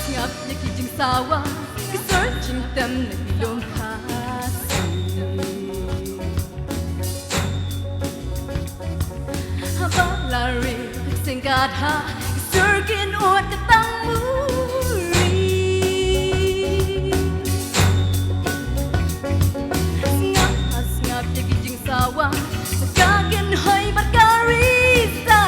Ngap nakijing sawa Searching tam nagilong kasi Habalari Singkat ha Surgin uat katang muri Ngap nakijing sawa Kagin hoy barkarisa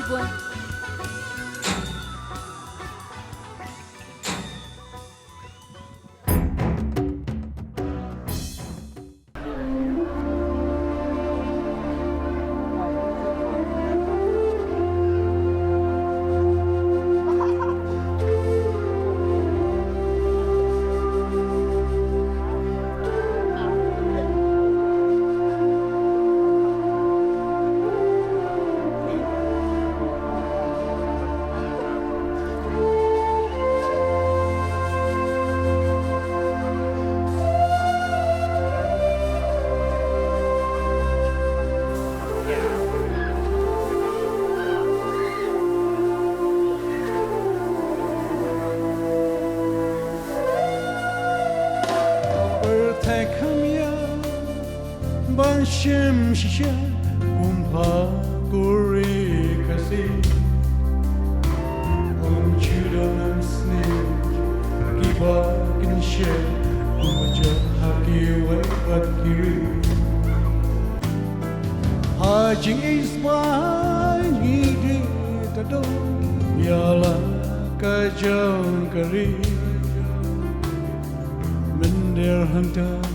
buồn ban shem shisha kumpa kuri kasi on chudon snake kiba kin she kumaja haki wa bakiri haji is my idi tado yala kajang kari mender hantam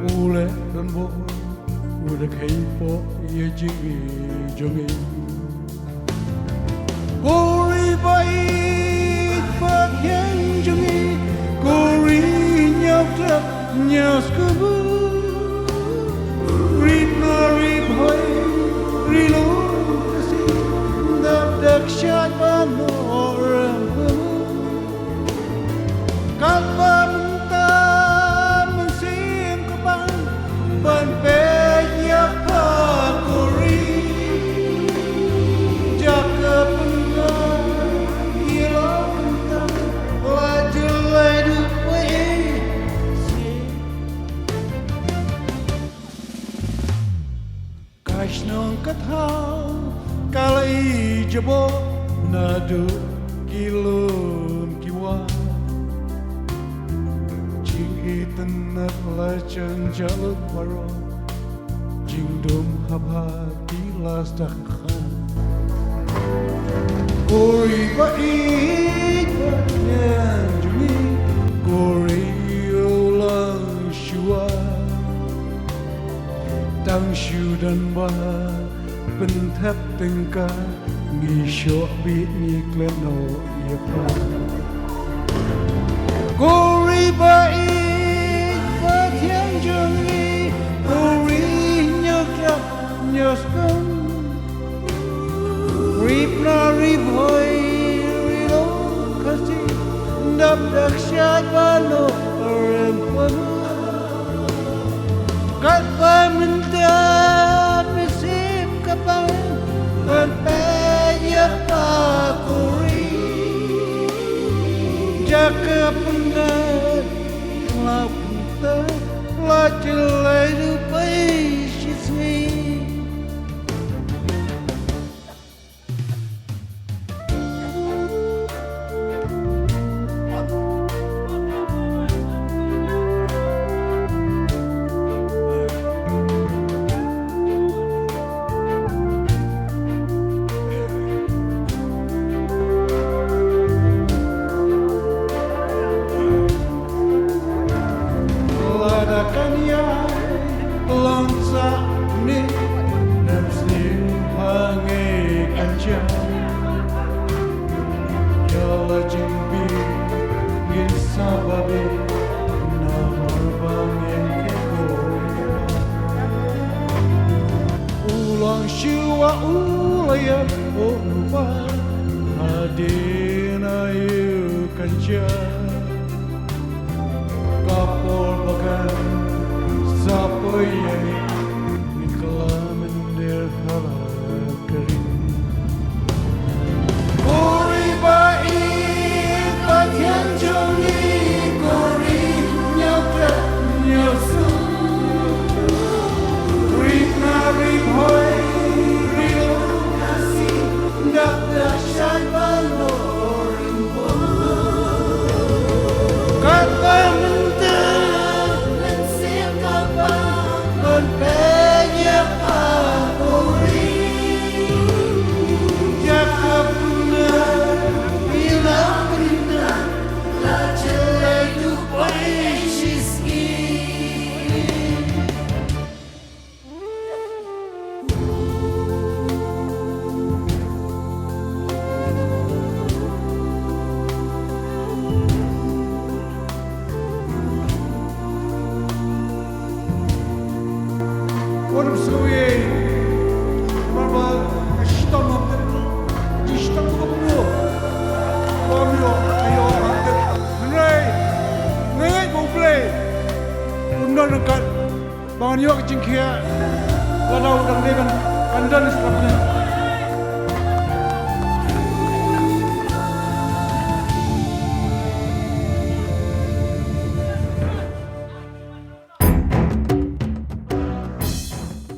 ule dan bo udah kaipo ye jingi jongi gori bai pat yang jongi gori nyautra nyaskubu rip boy rilo kasi dak shat banoram kapam ban peña pakuri jaka punga ilanta wajulai dupai kashnong kathau kalai jabo nadu kilum kiwa tanat la chan jaluk baro jingdum habha tilas dakhan oi bai nyan jumi gori ulang shua tang shu dan ba pen thap tengka ngi sho bi ni kleno yepa gori bai Jungi, gori nyokra nyoskam, rip na rip hoy, rilo kasi, dap dak shat balo rempanu, kat paminta mesim kapal, kan payah pakuri, jaka pengat lau la chilai du pai shi sui Langsa ni namsim pange kanja Yala jimbi gin sababe namar bangin kego Ulang shiwa ulaya onupa Hadina yu kanja Kapor bagan Siapa yang ikhlas der halakari Gori baik bagian jongi Gori nyautra nyosu Rip na rip hoy Rilo kasi Dak dahsyat balorin bola Kata mentah But Orang suwe, mama istam abdul, istam abdul. Kamio, ayo abdul. Nai mau play. Undan dekat, bangan yo kecingkia. Kalau orang dia kan kandan sebabnya.